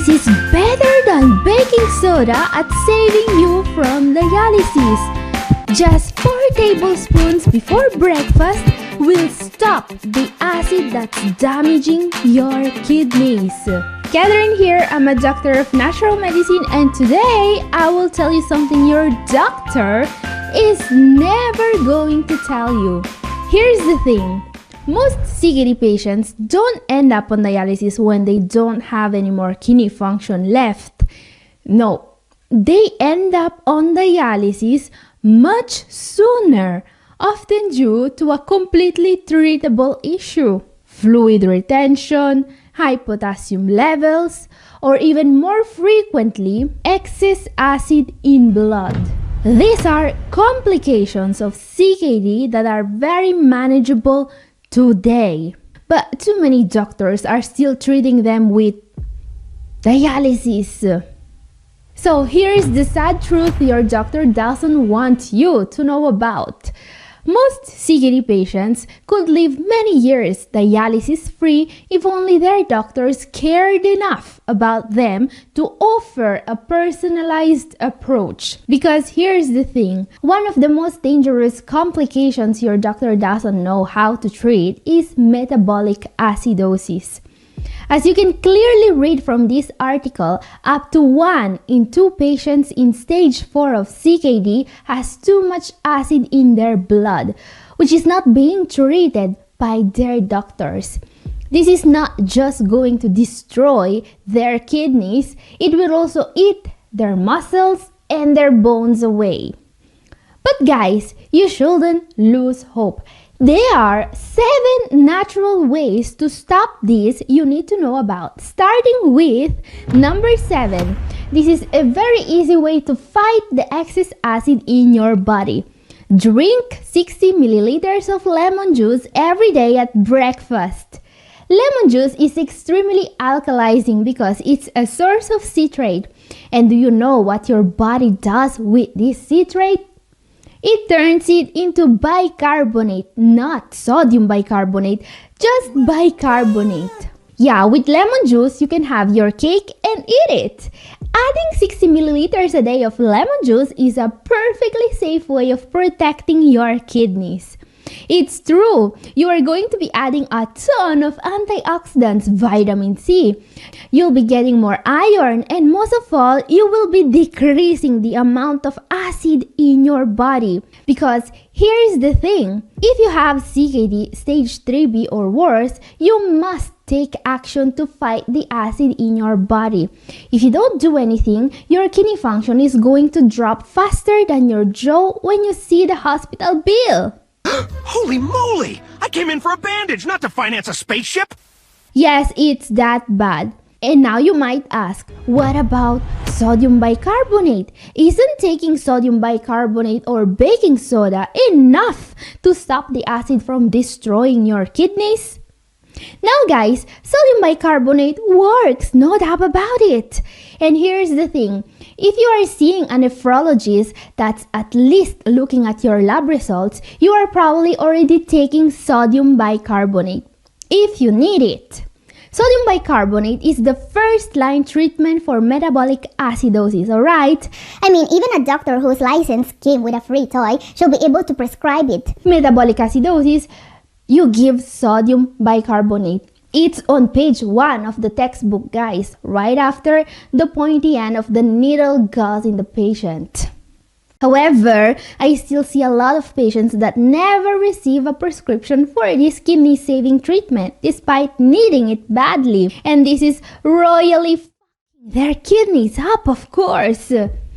This is better than baking soda at saving you from dialysis. Just 4 tablespoons before breakfast will stop the acid that's damaging your kidneys. Catherine here, I'm a doctor of natural medicine, and today I will tell you something your doctor is never going to tell you. Here's the thing. Most CKD patients don't end up on dialysis when they don't have any more kidney function left. No, they end up on dialysis much sooner, often due to a completely treatable issue. Fluid retention, high potassium levels, or even more frequently, excess acid in blood. These are complications of CKD that are very manageable today. But too many doctors are still treating them with dialysis. So here's the sad truth your doctor doesn't want you to know about. Most CKD patients could live many years dialysis-free if only their doctors cared enough about them to offer a personalized approach. Because here's the thing, one of the most dangerous complications your doctor doesn't know how to treat is metabolic acidosis. As you can clearly read from this article, up to 1 in 2 patients in stage 4 of CKD has too much acid in their blood, which is not being treated by their doctors. This is not just going to destroy their kidneys, it will also eat their muscles and their bones away. But guys, you shouldn't lose hope. There are 7 natural ways to stop this you need to know about, starting with number 7. This is a very easy way to fight the excess acid in your body. Drink 60 milliliters of lemon juice every day at breakfast. Lemon juice is extremely alkalizing because it's a source of citrate. And do you know what your body does with this citrate? It turns it into bicarbonate, not sodium bicarbonate, just bicarbonate. Yeah, with lemon juice, you can have your cake and eat it. Adding 60 milliliters a day of lemon juice is a perfectly safe way of protecting your kidneys. It's true, you are going to be adding a ton of antioxidants, vitamin C. You'll be getting more iron, and most of all, you will be decreasing the amount of acid in your body. Because here's the thing, if you have CKD stage 3B or worse, you must take action to fight the acid in your body. If you don't do anything, your kidney function is going to drop faster than your jaw when you see the hospital bill. Holy moly! I came in for a bandage, not to finance a spaceship! Yes, it's that bad. And now you might ask, what about sodium bicarbonate? Isn't taking sodium bicarbonate or baking soda enough to stop the acid from destroying your kidneys? Now guys, sodium bicarbonate works, no doubt about it. And here's the thing, if you are seeing a nephrologist that's at least looking at your lab results, you are probably already taking sodium bicarbonate, if you need it. Sodium bicarbonate is the first-line treatment for metabolic acidosis, alright? I mean, even a doctor whose license came with a free toy should be able to prescribe it. Metabolic acidosis, you give sodium bicarbonate. It's on page 1 of the textbook, guys, right after the pointy end of the needle goes in the patient. However, I still see a lot of patients that never receive a prescription for this kidney-saving treatment, despite needing it badly. And this is royally f***ing their kidneys up, of course.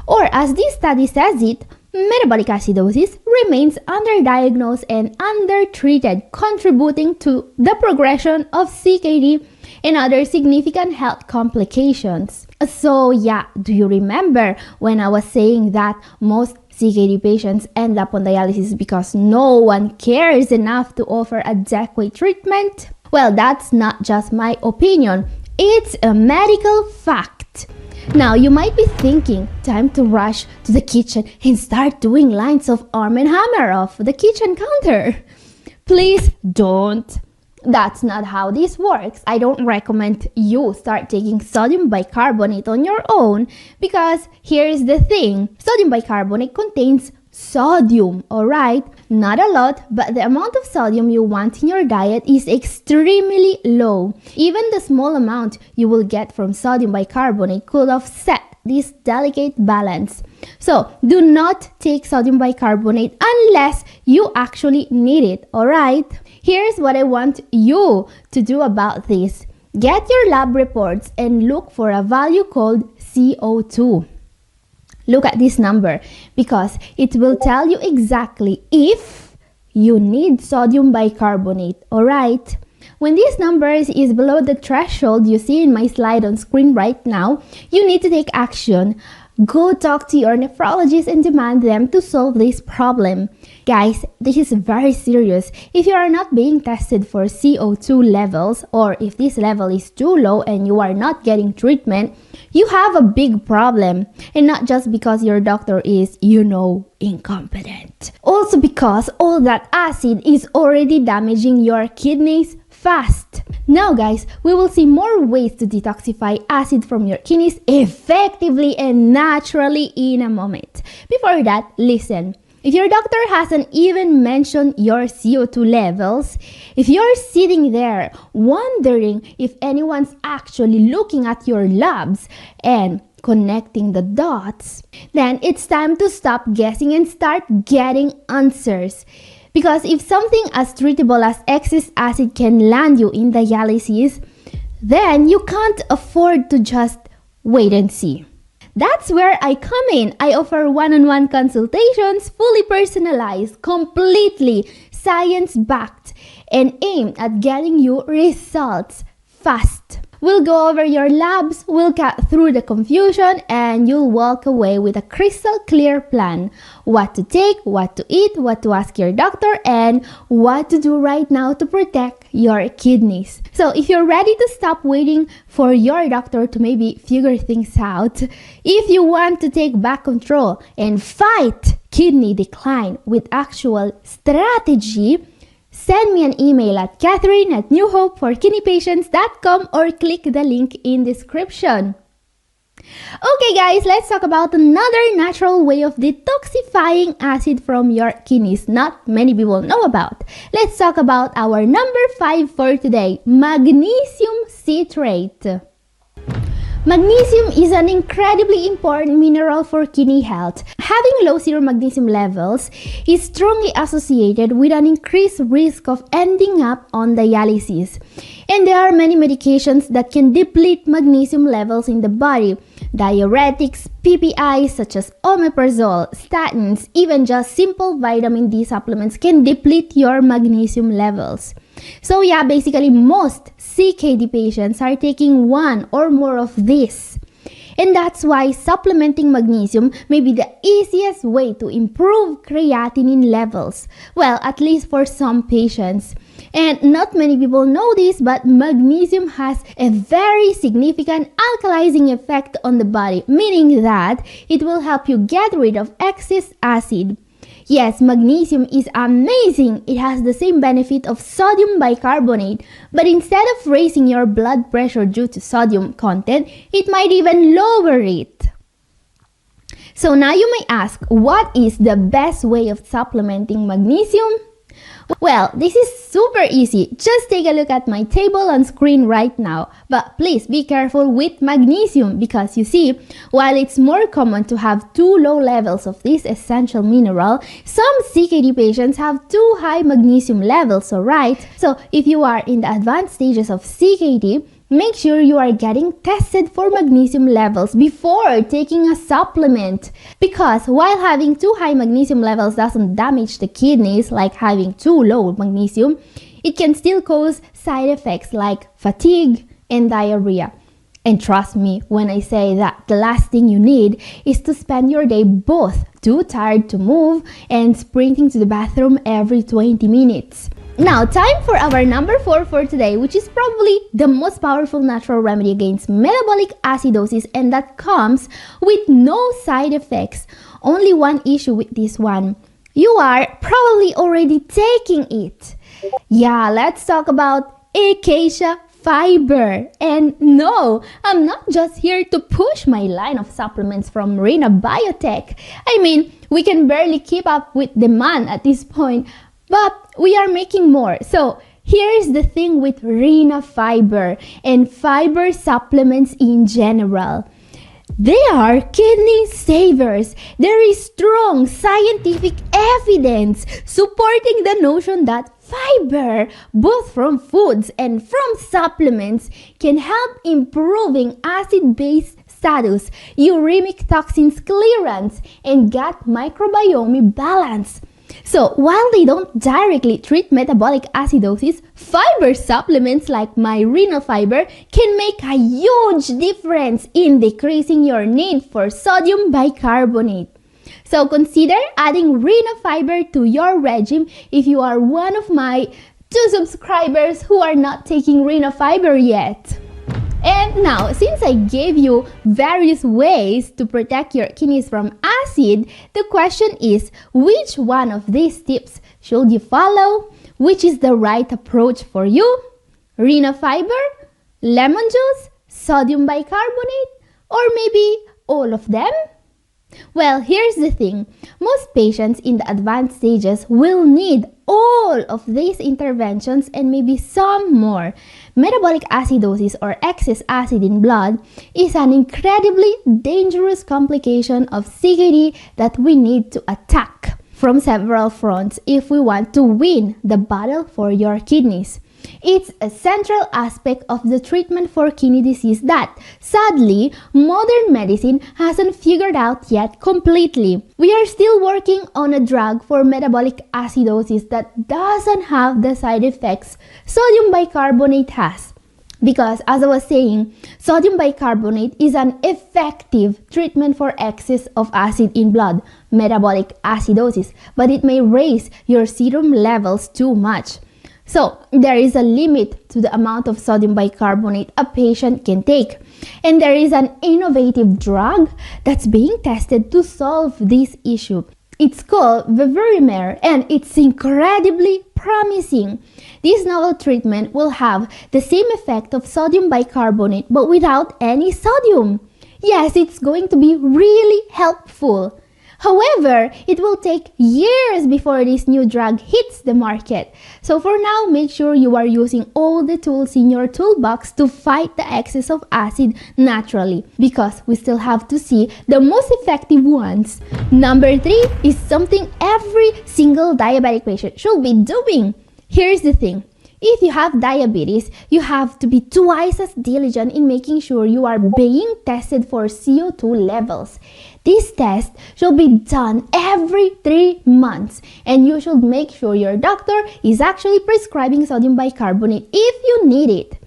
Or as this study says it, metabolic acidosis remains underdiagnosed and undertreated, contributing to the progression of CKD and other significant health complications. So yeah, do you remember when I was saying that most CKD patients end up on dialysis because no one cares enough to offer adequate treatment? Well, that's not just my opinion, it's a medical fact. Now, you might be thinking, time to rush to the kitchen and start doing lines of Arm & Hammer off the kitchen counter. Please don't. That's not how this works. I don't recommend you start taking sodium bicarbonate on your own because here's the thing. Sodium bicarbonate contains sodium, alright? Not a lot, but the amount of sodium you want in your diet is extremely low. Even the small amount you will get from sodium bicarbonate could offset this delicate balance. So, do not take sodium bicarbonate unless you actually need it, alright? Here's what I want you to do about this. Get your lab reports and look for a value called CO2. Look at this number because it will tell you exactly if you need sodium bicarbonate, alright? When this number is below the threshold you see in my slide on screen right now, you need to take action. Go talk to your nephrologist and demand them to solve this problem. Guys, this is very serious. If you are not being tested for CO2 levels, or if this level is too low and you are not getting treatment, you have a big problem. And not just because your doctor is, incompetent. Also because all that acid is already damaging your kidneys fast. Now guys, we will see more ways to detoxify acid from your kidneys effectively and naturally in a moment. Before that, listen. If your doctor hasn't even mentioned your CO2 levels, if you're sitting there wondering if anyone's actually looking at your labs and connecting the dots, then it's time to stop guessing and start getting answers. Because if something as treatable as excess acid can land you in dialysis, then you can't afford to just wait and see. That's where I come in. I offer one-on-one consultations, fully personalized, completely science-backed, and aimed at getting you results fast. We'll go over your labs, we'll cut through the confusion, and you'll walk away with a crystal clear plan. What to take, what to eat, what to ask your doctor, and what to do right now to protect your kidneys. So if you're ready to stop waiting for your doctor to maybe figure things out, if you want to take back control and fight kidney decline with actual strategy, send me an email at catherine@newhopeforkidneypatients.com or click the link in description. Okay guys, let's talk about another natural way of detoxifying acid from your kidneys not many people know about. Let's talk about our number 5 for today, magnesium citrate. Magnesium is an incredibly important mineral for kidney health. Having low serum magnesium levels is strongly associated with an increased risk of ending up on dialysis. And there are many medications that can deplete magnesium levels in the body. Diuretics, PPIs such as omeprazole, statins, even just simple vitamin D supplements can deplete your magnesium levels. So yeah, basically most CKD patients are taking one or more of this. And that's why supplementing magnesium may be the easiest way to improve creatinine levels. Well, at least for some patients. And not many people know this, but magnesium has a very significant alkalizing effect on the body, meaning that it will help you get rid of excess acid. Yes, magnesium is amazing. It has the same benefit of sodium bicarbonate, but instead of raising your blood pressure due to sodium content, it might even lower it. So now you may ask, what is the best way of supplementing magnesium? Well, this is super easy. Just take a look at my table on screen right now. But please be careful with magnesium because you see, while it's more common to have too low levels of this essential mineral, some CKD patients have too high magnesium levels, alright? So if you are in the advanced stages of CKD, make sure you are getting tested for magnesium levels before taking a supplement. Because while having too high magnesium levels doesn't damage the kidneys like having too low magnesium, it can still cause side effects like fatigue and diarrhea. And trust me when I say that the last thing you need is to spend your day both too tired to move and sprinting to the bathroom every 20 minutes. Now, time for our number 4 for today, which is probably the most powerful natural remedy against metabolic acidosis, and that comes with no side effects. Only one issue with this one. You are probably already taking it. Yeah, let's talk about acacia fiber. And no, I'm not just here to push my line of supplements from Rena Biotech. I mean, we can barely keep up with demand at this point, but we are making more. So here's the thing with Rena Fiber and fiber supplements in general. They are kidney savers. There is strong scientific evidence supporting the notion that fiber, both from foods and from supplements, can help improving acid-base status, uremic toxins clearance, and gut microbiome balance. So while they don't directly treat metabolic acidosis, fiber supplements like my renal fiber can make a huge difference in decreasing your need for sodium bicarbonate. So consider adding renal fiber to your regime if you are one of my 2 subscribers who are not taking renal fiber yet. And now, since I gave you various ways to protect your kidneys from acid, the question is, which one of these tips should you follow? Which is the right approach for you? Renal fiber, lemon juice, sodium bicarbonate, or maybe all of them? Well, here's the thing. Most patients in the advanced stages will need all of these interventions and maybe some more. Metabolic acidosis or excess acid in blood is an incredibly dangerous complication of CKD that we need to attack from several fronts if we want to win the battle for your kidneys. It's a central aspect of the treatment for kidney disease that, sadly, modern medicine hasn't figured out yet completely. We are still working on a drug for metabolic acidosis that doesn't have the side effects sodium bicarbonate has. Because, as I was saying, sodium bicarbonate is an effective treatment for excess of acid in blood, metabolic acidosis, but it may raise your serum levels too much. So, there is a limit to the amount of sodium bicarbonate a patient can take. And there is an innovative drug that's being tested to solve this issue. It's called Vivarimer and it's incredibly promising. This novel treatment will have the same effect of sodium bicarbonate but without any sodium. Yes, it's going to be really helpful. However, it will take years before this new drug hits the market. So for now, make sure you are using all the tools in your toolbox to fight the excess of acid naturally, because we still have to see the most effective ones. Number 3 is something every single diabetic patient should be doing. Here's the thing. If you have diabetes, you have to be twice as diligent in making sure you are being tested for CO2 levels. This test should be done every 3 months, and you should make sure your doctor is actually prescribing sodium bicarbonate if you need it.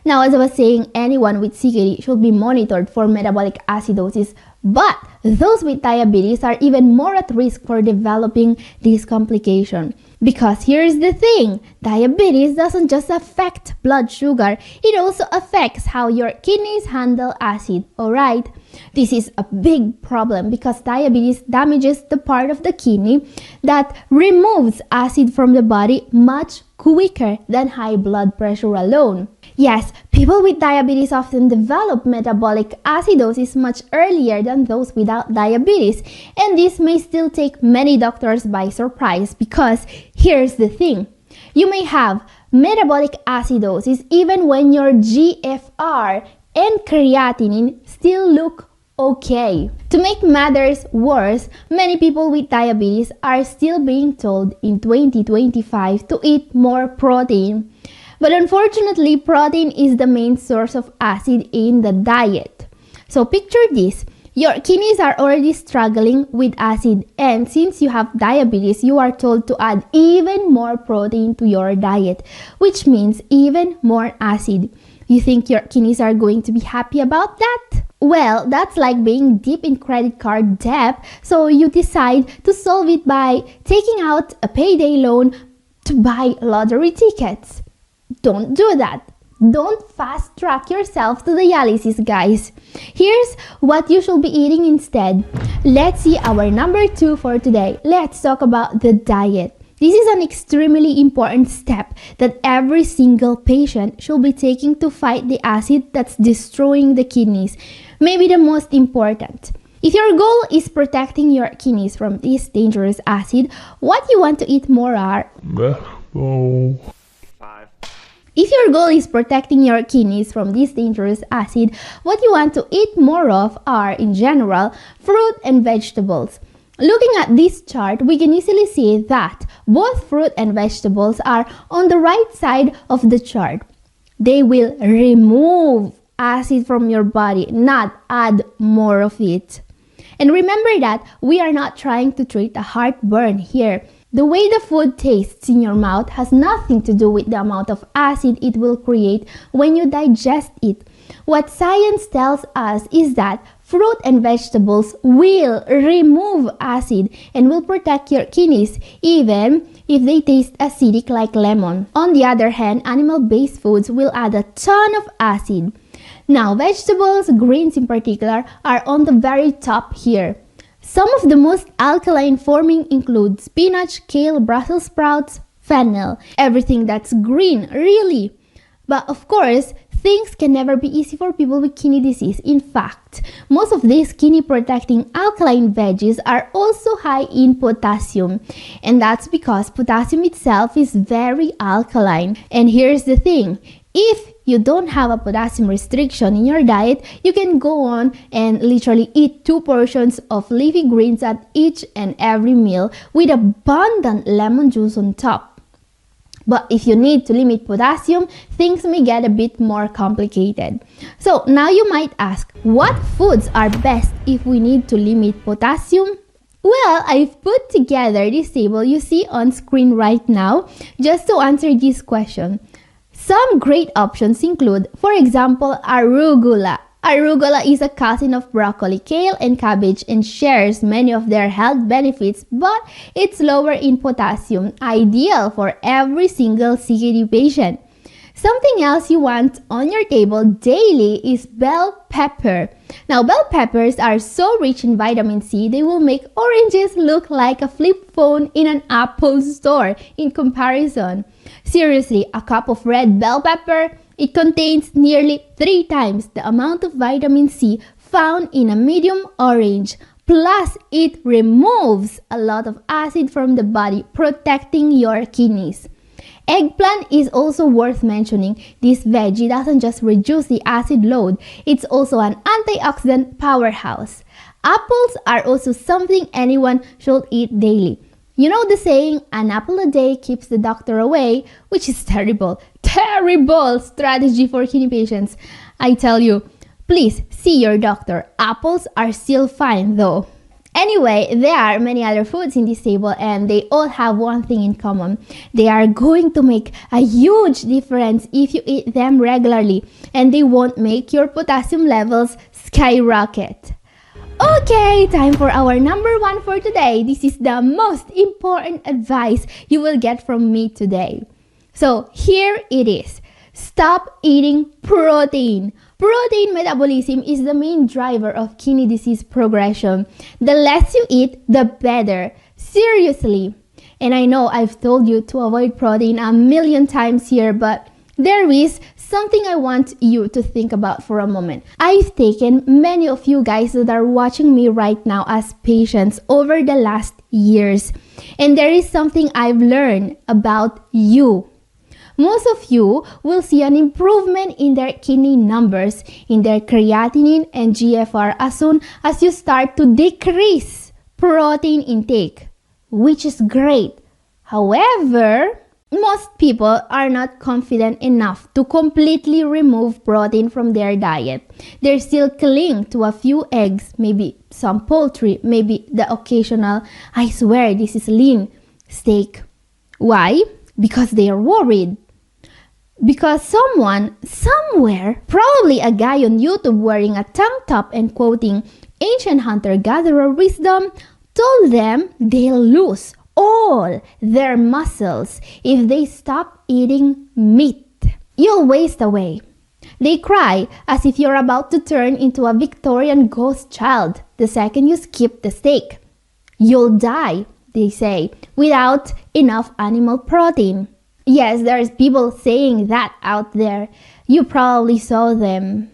Now, as I was saying, anyone with CKD should be monitored for metabolic acidosis, but those with diabetes are even more at risk for developing this complication. Because here's the thing, diabetes doesn't just affect blood sugar, it also affects how your kidneys handle acid, alright? This is a big problem because diabetes damages the part of the kidney that removes acid from the body much quicker than high blood pressure alone. Yes, people with diabetes often develop metabolic acidosis much earlier than those without diabetes, and this may still take many doctors by surprise because here's the thing. You may have metabolic acidosis even when your GFR and creatinine still look okay. To make matters worse, many people with diabetes are still being told in 2025 to eat more protein. But unfortunately, protein is the main source of acid in the diet. So picture this. Your kidneys are already struggling with acid, and since you have diabetes, you are told to add even more protein to your diet, which means even more acid. You think your kidneys are going to be happy about that? Well, that's like being deep in credit card debt, so you decide to solve it by taking out a payday loan to buy lottery tickets. Don't do that. Don't fast track yourself to dialysis, guys. Here's what you should be eating instead. Let's see our number 2 for today. Let's talk about the diet. This is an extremely important step that every single patient should be taking to fight the acid that's destroying the kidneys, maybe the most important. If your goal is protecting your kidneys from this dangerous acid, what you want to eat more are If your goal is protecting your kidneys from this dangerous acid, what you want to eat more of are, in general, fruit and vegetables. Looking at this chart, we can easily see that both fruit and vegetables are on the right side of the chart. They will remove acid from your body, not add more of it. And remember that we are not trying to treat a heartburn here. The way the food tastes in your mouth has nothing to do with the amount of acid it will create when you digest it. What science tells us is that fruit and vegetables will remove acid and will protect your kidneys even if they taste acidic like lemon. On the other hand, animal-based foods will add a ton of acid. Now, vegetables, greens in particular, are on the very top here. Some of the most alkaline forming include spinach, kale, Brussels sprouts, fennel, everything that's green, really. But of course, things can never be easy for people with kidney disease. In fact, most of these kidney protecting alkaline veggies are also high in potassium. And that's because potassium itself is very alkaline. And here's the thing, if you don't have a potassium restriction in your diet, you can go on and literally eat 2 portions of leafy greens at each and every meal with abundant lemon juice on top. But if you need to limit potassium, things may get a bit more complicated. So now you might ask, what foods are best if we need to limit potassium? Well, I've put together this table you see on screen right now just to answer this question. Some great options include, for example, arugula. Arugula is a cousin of broccoli, kale, and cabbage and shares many of their health benefits, but it's lower in potassium, ideal for every single CKD patient. Something else you want on your table daily is bell pepper. Now, bell peppers are so rich in vitamin C, they will make oranges look like a flip phone in an Apple store in comparison. Seriously, a cup of red bell pepper, it contains nearly 3 times the amount of vitamin C found in a medium orange. Plus, it removes a lot of acid from the body, protecting your kidneys. Eggplant is also worth mentioning. This veggie doesn't just reduce the acid load, it's also an antioxidant powerhouse. Apples are also something anyone should eat daily. You know the saying, an apple a day keeps the doctor away, which is terrible strategy for kidney patients. I tell you, please see your doctor. Apples are still fine though. Anyway, there are many other foods in this table and they all have one thing in common. They are going to make a huge difference if you eat them regularly, and they won't make your potassium levels skyrocket. Okay, time for our number 1 for today. This is the most important advice you will get from me today. So here it is. Stop eating protein. Protein metabolism is the main driver of kidney disease progression. The less you eat, the better. Seriously. And I know I've told you to avoid protein a million times here, but there is something I want you to think about for a moment. I've taken many of you guys that are watching me right now as patients over the last years. And there is something I've learned about you. Most of you will see an improvement in their kidney numbers, in their creatinine and GFR as soon as you start to decrease protein intake, which is great. However, most people are not confident enough to completely remove protein from their diet. They still cling to a few eggs, maybe some poultry, maybe the occasional, I swear this is lean, steak. Why? Because they are worried. Because someone, somewhere, probably a guy on YouTube wearing a tank top and quoting ancient hunter-gatherer wisdom, told them they'll lose all their muscles if they stop eating meat. You'll waste away. They cry as if you're about to turn into a Victorian ghost child the second you skip the steak. You'll die they say, without enough animal protein. Yes, there's people saying that out there. You probably saw them.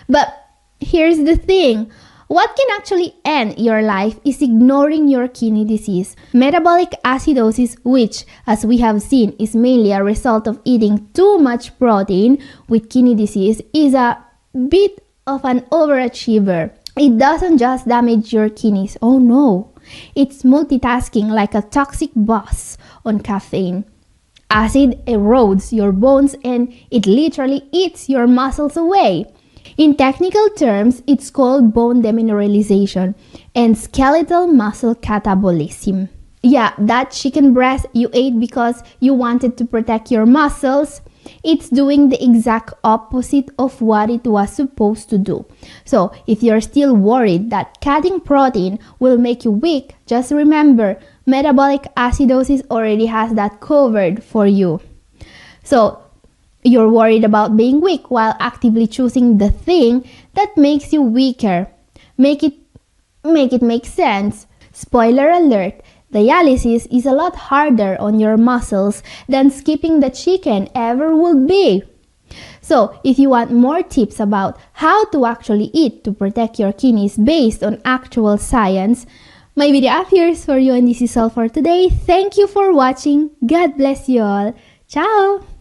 But here's the thing. What can actually end your life is ignoring your kidney disease. Metabolic acidosis, which, as we have seen, is mainly a result of eating too much protein with kidney disease, is a bit of an overachiever. It doesn't just damage your kidneys. Oh no. It's multitasking like a toxic boss on caffeine. Acid erodes your bones and it literally eats your muscles away. In technical terms, it's called bone demineralization and skeletal muscle catabolism. Yeah, that chicken breast you ate because you wanted to protect your muscles, it's doing the exact opposite of what it was supposed to do. So, if you're still worried that cutting protein will make you weak, just remember, metabolic acidosis already has that covered for you. So, you're worried about being weak while actively choosing the thing that makes you weaker. Make it make sense. Spoiler alert, dialysis is a lot harder on your muscles than skipping the chicken ever would be. So, if you want more tips about how to actually eat to protect your kidneys based on actual science, my video appears for you, and this is all for today. Thank you for watching. God bless you all. Ciao!